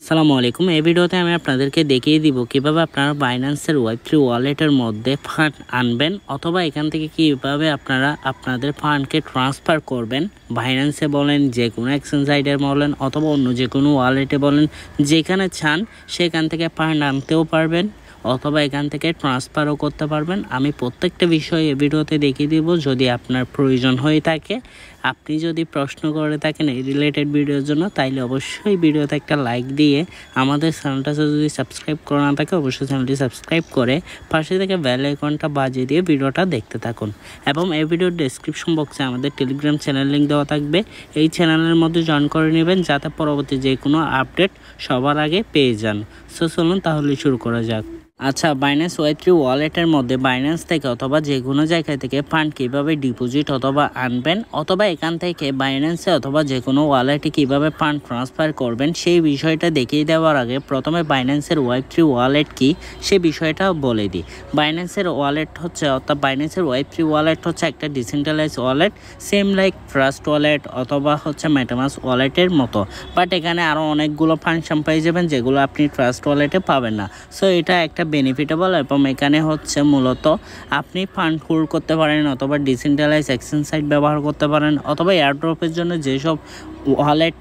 আসসালামুআলাইকুম। এই ভিডিওতে আমি আপনাদেরকে দেখিয়ে দিব কিভাবে আপনারা বাইন্যান্সের ওয়েব3 ওয়ালেটের মধ্যে ফান্ড আনবেন অথবা এখান থেকে কিভাবে আপনারা আপনাদের ফান্ডকে ট্রান্সফার করবেন। বাইন্যান্সে বলেন, যে কোনো এক্সচেঞ্জ সাইটে বলেন অথবা অন্য যে কোনো ওয়ালেটে বলেন, যেখানে চান সেখান থেকে ফান্ড আনতেও পারবেন অথবা এখান থেকে ট্রান্সফারও করতে পারবেন। আমি প্রত্যেকটা বিষয় এই ভিডিওতে দেখিয়ে দিব। যদি আপনার প্রয়োজন হয়ে থাকে, আপনি যদি প্রশ্ন করে থাকেন এই রিলেটেড ভিডিওর জন্য, তাইলে অবশ্যই ভিডিওতে একটা লাইক দিয়ে আমাদের চ্যানেলটা যদি সাবস্ক্রাইব করা না থাকে অবশ্যই চ্যানেলটি সাবস্ক্রাইব করে পাশে থেকে বেল আইকনটা বাজিয়ে দিয়ে ভিডিওটা দেখতে থাকুন। এবং এই ভিডিওর ডেসক্রিপশন বক্সে আমাদের টেলিগ্রাম চ্যানেল লিঙ্ক দেওয়া থাকবে। এই চ্যানেলের মধ্যে জয়েন করে নেবেন যাতে পরবর্তী যে কোনো আপডেট সবার আগে পেয়ে যান। সো চলুন তাহলে শুরু করা যাক। আচ্ছা, বাইন্যান্স ওয়েব3 ওয়ালেটের মধ্যে বাইন্যান্স থেকে অথবা যে কোনো জায়গা থেকে ফান্ড কীভাবে ডিপোজিট অথবা আনবেন অথবা এখান থেকে বাইন্যান্সে অথবা যে কোনো ওয়ালেটে কীভাবে ফান্ড ট্রান্সফার করবেন সেই বিষয়টা দেখিয়ে দেওয়ার আগে প্রথমে বাইন্যান্সের ওয়েব3 ওয়ালেট কি সে বিষয়টা বলে দিই। বাইন্যান্সের ওয়ালেট হচ্ছে অর্থাৎ বাইন্যান্সের ওয়েব3 ওয়ালেট হচ্ছে একটা decentralize wallet, same like trust wallet অথবা হচ্ছে মেটামাস্ক ওয়ালেটের মতো, বাট এখানে আরও অনেকগুলো ফাংশন পেয়ে যাবেন যেগুলো আপনি ট্রাস্ট ওয়ালেটে পাবেন না। সো এটা একটা বেনিফিটেবল এবং এখানে হচ্ছে মূলত আপনি ফান্ড হোল্ড করতে পারেন অথবা ডিসেন্ট্রালাইজ এক্সচেঞ্জ সাইট ব্যবহার করতে পারেন অথবা এয়ারড্রপের জন্য যেসব ওয়ালেট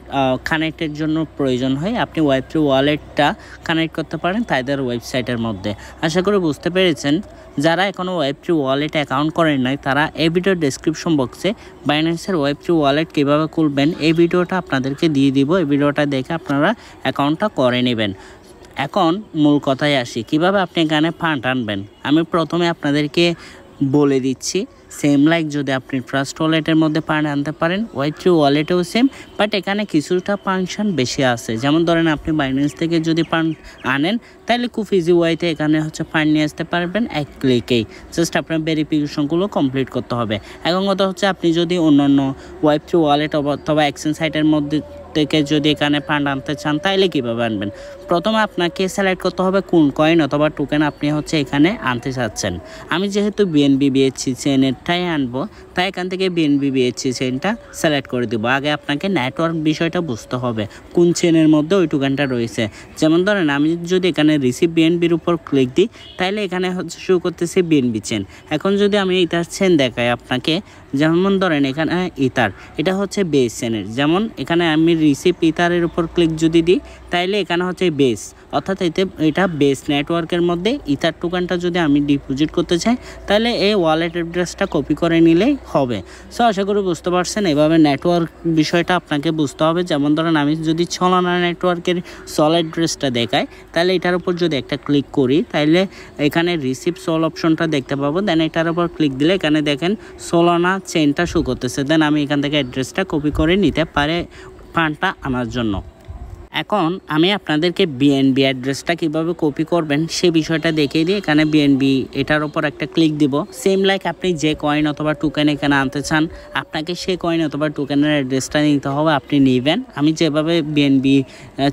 কানেক্টের জন্য প্রয়োজন হয় আপনি ওয়েব3 ওয়ালেটটা কানেক্ট করতে পারেন তাদের ওয়েবসাইটের মধ্যে। আশা করি বুঝতে পেরেছেন। যারা এখনও ওয়েব3 ওয়ালেটে অ্যাকাউন্ট করেন নাই তারা এই ভিডিওর ডেসক্রিপশন বক্সে বাইন্যান্সের ওয়েব3 ওয়ালেট কীভাবে খুলবেন এই ভিডিওটা আপনাদেরকে দিয়ে দিব। এই ভিডিওটা দেখে আপনারা অ্যাকাউন্টটা করে নেবেন। এখন মূল কথায় আসি, কিভাবে আপনি এখানে ফান্ড আনবেন। আমি প্রথমে আপনাদেরকে বলে দিচ্ছি, সেম লাইক যদি আপনি ট্রাস্ট ওয়ালেটের মধ্যে ফান্ড আনতে পারেন ওয়েব3 ওয়ালেটেও সেম, বাট এখানে কিছুটা ফাংশন বেশি আছে। যেমন ধরেন আপনি বাইন্যান্স থেকে যদি ফান্ড আনেন তাহলে খুব ইজি ওয়েতে এখানে হচ্ছে ফান্ড নিয়ে আসতে পারবেন এক ক্লিকেই। জাস্ট আপনার ভেরিফিকেশনগুলো কমপ্লিট করতে হবে। এখন কথা হচ্ছে আপনি যদি অন্যান্য ওয়েব3 ওয়ালেট অথবা এক্সচেঞ্জ সাইটের মধ্যে থেকে যদি এখানে ফান্ড আনতে চান তাহলে কীভাবে আনবেন। প্রথমে আপনাকে সিলেক্ট করতে হবে কোন কয়েন অথবা টোকেন আপনি হচ্ছে এখানে আনতে চাচ্ছেন। আমি যেহেতু বিএনবি বিএসসি চেনেরটাই আনবো তাই এখান থেকে বিএনবি বিএসসি চেনটা সিলেক্ট করে দেবো। আগে আপনাকে নেটওয়ার্ক বিষয়টা বুঝতে হবে কোন চেনের মধ্যে ওই টোকেনটা রয়েছে। যেমন ধরেন আমি যদি এখানে রিসিভ বিএনবির উপর ক্লিক দিই তাহলে এখানে হচ্ছে শো করতেছে বিএনবি চেন। এখন যদি আমি ইথার চেন দেখাই আপনাকে, যেমন ধরেন এখানে ইথার, এটা হচ্ছে বেস চেনের। যেমন এখানে আমি রিসিভ ইথারের উপর ক্লিক যদি দিই তাইলে এখানে হচ্ছে বেস, অর্থাৎ এটা বেস নেটওয়ার্কের মধ্যে ইথার টোকেনটা যদি আমি ডিপোজিট করতে চাই তাহলে এই ওয়ালেট অ্যাড্রেসটা কপি করে নিলেই হবে। সো আশা করি বুঝতে পারছেন। এভাবে নেটওয়ার্ক বিষয়টা আপনাকে বুঝতে হবে। যেমন ধরেন আমি যদি ছলানা নেটওয়ার্কের সল অ্যাড্রেসটা দেখাই তাহলে এটার উপর যদি একটা ক্লিক করি তাহলে এখানে রিসিভ সল অপশনটা দেখতে পাবো। দেন এটার উপর ক্লিক দিলে এখানে দেখেন সোলানা চেনটা শো করতেছে। দেন আমি এখান থেকে অ্যাড্রেসটা কপি করে নিতে পারে ফান্ডটা আনার জন্য। এখন আমি আপনাদেরকে বিএনবি অ্যাড্রেসটা কীভাবে কপি করবেন সে বিষয়টা দেখিয়ে দিই। এখানে বিএনবি এটার ওপর একটা ক্লিক দিব। সেম লাইক আপনি যে কয়েন অথবা টোকেন এখানে আনতে চান আপনাকে সেই কয়েন অথবা টোকেনের অ্যাড্রেসটা নিতে হবে, আপনি নেবেন। আমি যেভাবে বিএনবি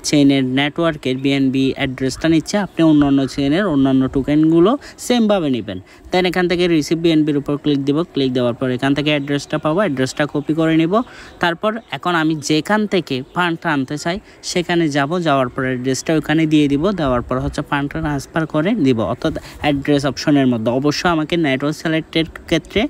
চেনের নেটওয়ার্কের বিএনবি অ্যাড্রেসটা নিচ্ছে আপনি অন্যান্য চেনের অন্যান্য টোকেনগুলো সেমভাবে নেবেন। দেন এখান থেকে রিসিভ বিএনবির উপর ক্লিক দিব। ক্লিক দেওয়ার পর এখান থেকে অ্যাড্রেসটা পাবো, অ্যাড্রেসটা কপি করে নিব। তারপর এখন আমি যেখান থেকে ফান্ডটা আনতে চাই সেখানে যাওয়ার পর অ্যাড্রেসটা ওখানে দিয়ে দিব। দেওয়ার পর হচ্ছে ফান্ডটা ট্রান্সফার করে দিব, অর্থাৎ অ্যাড্রেস অপশনের মধ্যে অবশ্যই আমাকে নেটওয়ার্ক সিলেক্টের ক্ষেত্রে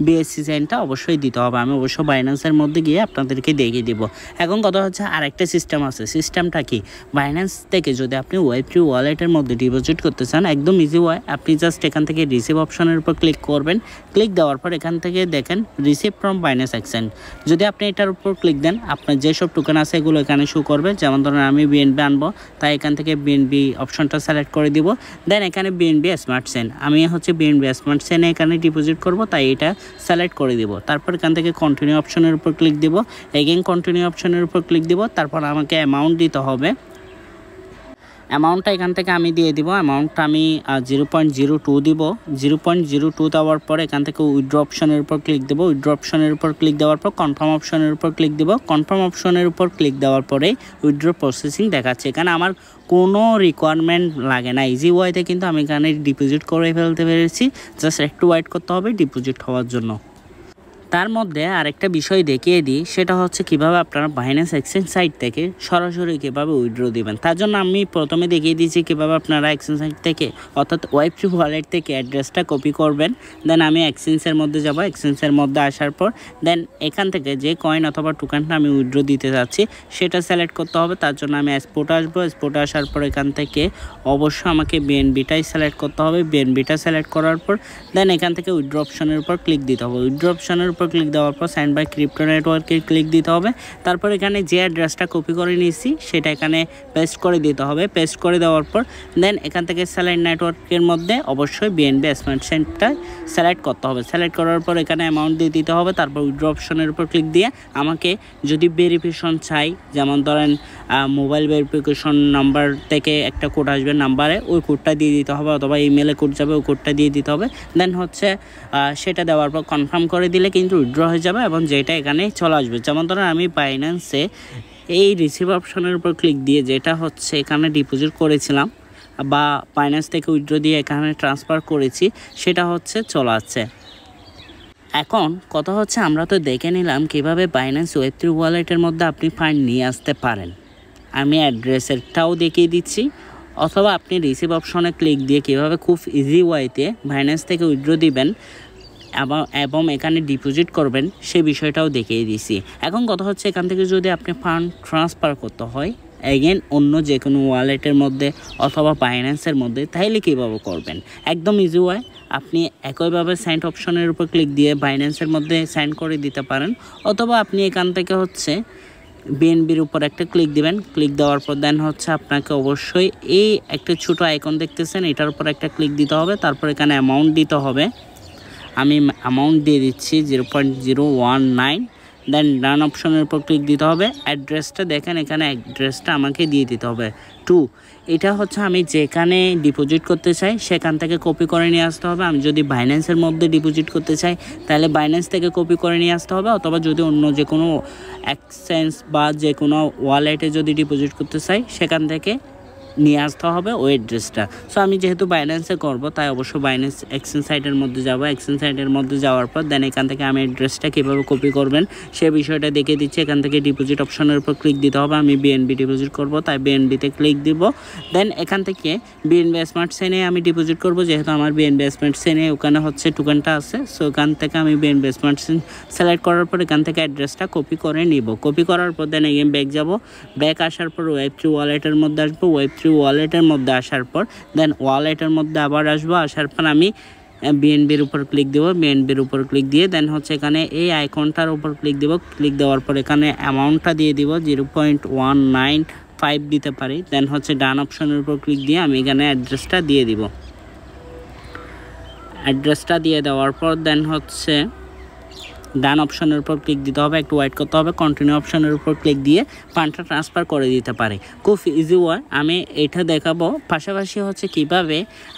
বিএসসি চেনটা অবশ্যই দিতে হবে। আমি অবশ্যই বাইন্যান্সের মধ্যে গিয়ে আপনাদেরকে দেখিয়ে দিব। এখন কথা হচ্ছে আরেকটা সিস্টেম আছে। সিস্টেমটা কি, বাইন্যান্স থেকে যদি আপনি ওয়েব3 ওয়ালেটের মধ্যে ডিপোজিট করতে চান একদম ইজি ওয়ে। আপনি জাস্ট এখান থেকে রিসিভ অপশনের উপর ক্লিক করবেন। ক্লিক দেওয়ার পর এখান থেকে দেখেন রিসিভ ফ্রম বাইন্যান্স এক্সচেঞ্জ। যদি আপনি এটার উপর ক্লিক দেন আপনার যেসব টোকেন আছে এগুলো এখানে শো করবে। যেমন ধরেন আমি বিএনবি আনবো তাই এখান থেকে বিএনবি অপশনটা সিলেক্ট করে দিব। দেন এখানে বিএনবি স্মার্ট চেন, আমি হচ্ছে বিএনবি স্মার্ট চেনে এখানে ডিপোজিট করব তাই এটা সিলেক্ট করে দিব। তারপর এখান থেকে কন্টিনিউ অপশনের উপর ক্লিক দিব। এগেইন কন্টিনিউ অপশনের উপর ক্লিক দিব। তারপর আমাকে অ্যামাউন্ট দিতে হবে। অ্যামাউন্টটা এখান থেকে আমি দিয়ে দিব। অ্যামাউন্টটা আমি 0.02 দিব। 0.02 দেওয়ার পর এখান থেকে উইথড্র অপশনের উপর ক্লিক দেবো। উইথড্র অপশনের উপর ক্লিক দেওয়ার পর কনফার্ম অপশনের উপর ক্লিক দেবো। কনফার্ম অপশনের উপর ক্লিক দেওয়ার পরেই উইথড্র প্রসেসিং দেখাচ্ছে। এখানে আমার কোনো রিকোয়ারমেন্ট লাগে না, ইজি ওয়েতে কিন্তু আমি এখানে ডিপোজিট করে ফেলতে পেরেছি। জাস্ট একটু ওয়েট করতে হবে ডিপোজিট হওয়ার জন্য। তার মধ্যে আরেকটা বিষয় দেখিয়ে দিই, সেটা হচ্ছে কিভাবে আপনারা বাইন্যান্স এক্সচেঞ্জ সাইট থেকে সরাসরি কিভাবে উইথড্র দিবেন। তার জন্য আমি প্রথমে দেখিয়ে দিয়েছি কিভাবে আপনারা এক্সচেঞ্জ সাইট থেকে অর্থাৎ Web3 ওয়ালেট থেকে অ্যাড্রেসটা কপি করবেন। দেন আমি এক্সচেঞ্জের মধ্যে যাব, এক্সচেঞ্জের মধ্যে আসার পর দেন এখান থেকে যে কয়েন অথবা টোকেনটা আমি উইথড্র দিতে যাচ্ছি সেটা সিলেক্ট করতে হবে। তার জন্য আমি স্পটে আসবো, স্পটে আসার পর এখান থেকে অবশ্যই আমাকে বিএনবিটাই সিলেক্ট করতে হবে। বিএনবিটা সিলেক্ট করার পর দেন এখান থেকে উইথড্র অপশনের উপর ক্লিক দিতে হবে। উইথড্র অপশনের উপর ক্লিক দেওয়ার পর সাইন বাই ক্রিপ্টো নেটওয়ার্কে ক্লিক দিতে হবে। তারপর এখানে যে অ্যাড্রেসটা কপি করে নিয়েছি সেটা এখানে পেস্ট করে দিতে হবে। পেস্ট করে দেওয়ার পর দেন এখান থেকে স্যালাইন নেটওয়ার্কের মধ্যে অবশ্যই বিএনবি স্মার্ট চেইনটা সিলেক্ট করতে হবে। সিলেক্ট করার পর এখানে অ্যামাউন্ট দিয়ে দিতে হবে। তারপর উইথড্র অপশনের উপর ক্লিক দিয়ে আমাকে যদি ভেরিফিকেশন চাই, যেমন ধরেন মোবাইল ভেরিফিকেশন নাম্বার থেকে একটা কোড আসবে নাম্বারে, ওই কোডটা দিয়ে দিতে হবে, অথবা ইমেলে কোড যাবে ওই কোডটা দিয়ে দিতে হবে। দেন হচ্ছে সেটা দেওয়ার পর কনফার্ম করে দিলে কিন্তু উইথড্র হয়ে যাবে এবং যেটা এখানে চলে আসবে। যেমন ধরেন আমি বাইন্যান্সে এই রিসিভ অপশনের উপর ক্লিক দিয়ে যেটা হচ্ছে এখানে ডিপোজিট করেছিলাম বা বাইন্যান্স থেকে উইথড্র দিয়ে এখানে ট্রান্সফার করেছি, সেটা হচ্ছে চলে আসছে। এখন কথা হচ্ছে আমরা তো দেখে নিলাম কিভাবে বাইন্যান্স Web3 ওয়ালেটের মধ্যে আপনি ফান্ড নিয়ে আসতে পারেন। আমি অ্যাড্রেসেরটাও দেখিয়ে দিচ্ছি, অথবা আপনি রিসিভ অপশনে ক্লিক দিয়ে কিভাবে খুব ইজি ওয়েতে বাইন্যান্স থেকে উইথড্র দিবেন এবং এখানে ডিপোজিট করবেন সেই বিষয়টাও দেখিয়ে দিছি। এখন কথা হচ্ছে এখান থেকে যদি আপনি ফান্ড ট্রান্সফার করতে হয় এগেন অন্য যে কোনো ওয়ালেটের মধ্যে অথবা বাইন্যান্সের মধ্যে, তাহলে কীভাবে করবেন? একদম ইজি ওয়ে। আপনি একইভাবে সেন্ড অপশনের উপর ক্লিক দিয়ে বাইন্যান্সের মধ্যে সেন্ড করে দিতে পারেন, অথবা আপনি এখান থেকে হচ্ছে বিএনবির উপর একটা ক্লিক দিবেন। ক্লিক দেওয়ার পর দেন হচ্ছে আপনাকে অবশ্যই এই একটা ছোটো আইকন দেখতেছেন এটার উপর একটা ক্লিক দিতে হবে। তারপর এখানে অ্যামাউন্ট দিতে হবে। আমি অ্যামাউন্ট দিয়ে দিচ্ছি 0.019। দেন ডান অপশনের উপর ক্লিক দিতে হবে। অ্যাড্রেসটা দেখেন এখানে অ্যাড্রেসটা আমাকে দিয়ে দিতে হবে 2। এটা হচ্ছে আমি যেখানে ডিপোজিট করতে চাই সেখান থেকে কপি করে নিয়ে আসতে হবে। আমি যদি বাইন্যান্সের মধ্যে ডিপোজিট করতে চাই তাহলে বাইন্যান্স থেকে কপি করে নিয়ে আসতে হবে, অথবা যদি অন্য যে কোনো এক্সচেঞ্জ বা যে কোনো ওয়ালেটে যদি ডিপোজিট করতে চাই সেখান থেকে নিয়ে আসতে হবে ওই অ্যাড্রেসটা। সো আমি যেহেতু বাইন্যান্সে করব তাই অবশ্যই বাইন্যান্স এক্সচেঞ্জ সাইটের মধ্যে যাব। এক্সচেঞ্জ সাইটের মধ্যে যাওয়ার পর দেন এখান থেকে আমি অ্যাড্রেসটা কীভাবে কপি করবেন সে বিষয়টা দেখিয়ে দিচ্ছি। এখান থেকে ডিপোজিট অপশনের উপর ক্লিক দিতে হবে। আমি বিএনবি ডিপোজিট করব তাই বিএনবিতে ক্লিক দিব। দেন এখান থেকে বিএনবি স্মার্ট চেইনে আমি ডিপোজিট করব, যেহেতু আমার বিএনবি স্মার্ট চেইনে ওখানে হচ্ছে টোকেনটা আছে। সো ওখান থেকে আমি বিএনবি স্মার্ট চেইন সিলেক্ট করার পর এখান থেকে অ্যাড্রেসটা কপি করে নিব। কপি করার পর দেন এগেন ব্যাক যাব। ব্যাক আসার পর Web3 ওয়ালেটের মধ্যে আসবো। Web3 ওয়ালেটের মধ্যে আসার পর দেন ওয়ালেটের মধ্যে আবার আসবো। আসার পর আমি বিএনবির উপর ক্লিক দেবো। বিএনবির উপর ক্লিক দিয়ে দেন হচ্ছে এখানে এই আইকনটার উপর ক্লিক দেবো। ক্লিক দেওয়ার পর এখানে অ্যামাউন্টটা দিয়ে দিব 0.195 দিতে পারি। দেন হচ্ছে ডান অপশনের উপর ক্লিক দিয়ে আমি এখানে অ্যাড্রেসটা দিয়ে দিব। অ্যাড্রেসটা দিয়ে দেওয়ার পর দেন হচ্ছে ডান অপশনের উপর ক্লিক দিতে হবে, একটু ওয়েট করতে হবে। কন্টিনিউ অপশনের উপর ক্লিক দিয়ে ফান্ডটা ট্রান্সফার করে দিতে পারে। খুব ইজি ওয়ে আমি এটা দেখাবো। পাশাপাশি হচ্ছে কিভাবে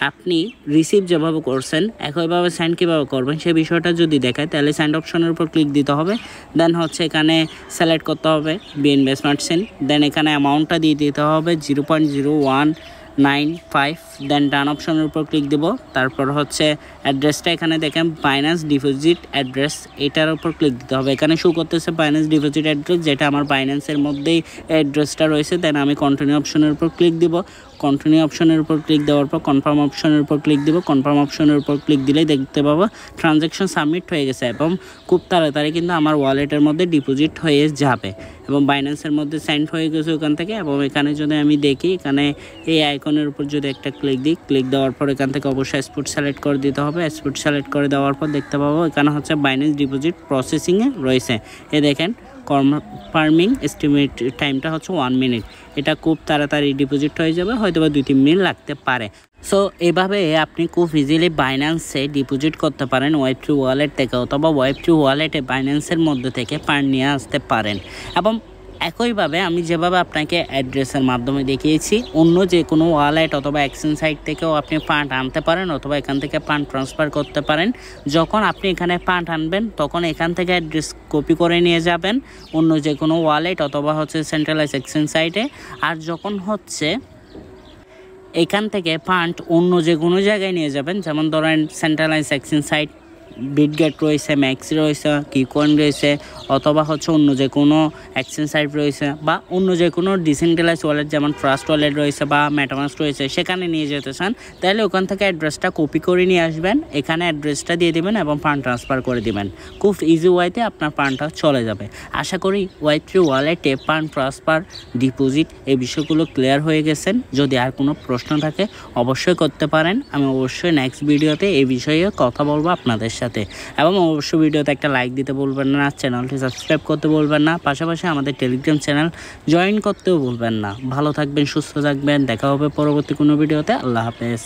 আপনি রিসিভ যেভাবে করছেন একইভাবে সেন্ড কীভাবে করবেন সে বিষয়টা যদি দেখায় তাহলে সেন্ড অপশনের উপর ক্লিক দিতে হবে। দেন হচ্ছে এখানে সিলেক্ট করতে হবে বিএনবি স্মার্ট চেইন। দেন এখানে অ্যামাউন্টটা দিয়ে দিতে হবে 0.0195। দেন ডান অপশনের উপর ক্লিক দেব। তারপর হচ্ছে অ্যাড্রেসটা এখানে দেখেন বাইন্যান্স ডিপোজিট অ্যাড্রেস, এটার উপর ক্লিক দিতে হবে। এখানে শো করতেছে বাইন্যান্স ডিপোজিট অ্যাড্রেস, যেটা আমার বাইন্যান্সের মধ্যেই অ্যাড্রেসটা রয়েছে। দেন আমি কন্টিনিউ অপশনের উপর ক্লিক দিব। কন্টিনিউ অপশনের উপর ক্লিক দেওয়ার পর কনফার্ম অপশনের উপর ক্লিক দিব। কনফার্ম অপশনের উপর ক্লিক দিলেই দেখতে পাবো ট্রানজ্যাকশন সাবমিট হয়ে গেছে এবং খুব তাড়াতাড়ি কিন্তু আমার ওয়ালেটের মধ্যে ডিপোজিট হয়ে যাবে এবং বাইন্যান্সের মধ্যে সেন্ড হয়ে গেছে ওখান থেকে। এবং এখানে যদি আমি দেখি এখানে এই আইকনের উপর যদি একটা ক্লিক দিই, ক্লিক দেওয়ার পর এখান থেকে অবশ্যই স্পট সিলেক্ট করে দিতে হবে। স্পট সিলেক্ট করে দেওয়ার পর দেখতে পাবো এখানে হচ্ছে বাইন্যান্স ডিপোজিট প্রসেসিংয়ে রয়েছে। এ দেখেন কনফার্মিং এস্টিমেট টাইমটা হচ্ছে 1 মিনিট। এটা খুব তাড়াতাড়ি ডিপোজিট হয়ে যাবে, হয়তো বা 2-3 মিনিট লাগতে পারে। সো এভাবে আপনি খুব ইজিলি বাইন্যান্সে ডিপোজিট করতে পারেন Web3 ওয়ালেট থেকে, অথবা Web3 ওয়ালেটে বাইন্যান্সের মধ্যে থেকে ফান্ড নিয়ে আসতে পারেন। এবং একইভাবে আমি যেভাবে আপনাকে অ্যাড্রেসের মাধ্যমে দেখিয়েছি অন্য যে কোনো ওয়ালেট অথবা এক্সচেঞ্জ সাইট থেকেও আপনি ফান্ড আনতে পারেন, অথবা এখান থেকে ফান্ড ট্রান্সফার করতে পারেন। যখন আপনি এখানে ফান্ড আনবেন তখন এখান থেকে অ্যাড্রেস কপি করে নিয়ে যাবেন অন্য যে কোনো ওয়ালেট অথবা হচ্ছে সেন্ট্রালাইজ এক্সচেঞ্জ সাইটে। আর যখন হচ্ছে এখান থেকে ফান্ড অন্য যে কোনো জায়গায় নিয়ে যাবেন, যেমন ধরেন সেন্ট্রালাইজ এক্সচেঞ্জ সাইট বিটগেট রয়েছে, ম্যাক্সি রয়েছে, কিকয়েন রয়েছে, অথবা হচ্ছে অন্য যে কোনো এক্সচেঞ্জ সাইট রয়েছে বা অন্য যে কোনো ডিসেন্ট্রালাইজড ওয়ালেট যেমন ট্রাস্ট ওয়ালেট রয়েছে বা মেটামাস্ক রয়েছে সেখানে নিয়ে যেতে চান, তাহলে ওখান থেকে অ্যাড্রেসটা কপি করে নিয়ে আসবেন, এখানে অ্যাড্রেসটা দিয়ে দিবেন এবং ফান্ড ট্রান্সফার করে দিবেন। খুব ইজি ওয়েতে আপনার ফান্ডটা চলে যাবে। আশা করি Web3 ওয়ালেটে ফান্ড ট্রান্সফার, ডিপোজিট এই বিষয়গুলো ক্লিয়ার হয়ে গেছেন। যদি আর কোনো প্রশ্ন থাকে অবশ্যই করতে পারেন, আমি অবশ্যই নেক্সট ভিডিওতে এই বিষয়ে কথা বলবো আপনাদের সাথে। এবং অবশ্যই ভিডিওতে একটা লাইক দিতে বলবেন না, চ্যানেলটি সাবস্ক্রাইব করতে বলবেন না, পাশাপাশি আমাদের টেলিগ্রাম চ্যানেল জয়েন করতেও বলবেন না। ভালো থাকবেন, সুস্থ থাকবেন, দেখা হবে পরবর্তী কোনো ভিডিওতে। আল্লাহ হাফেজ।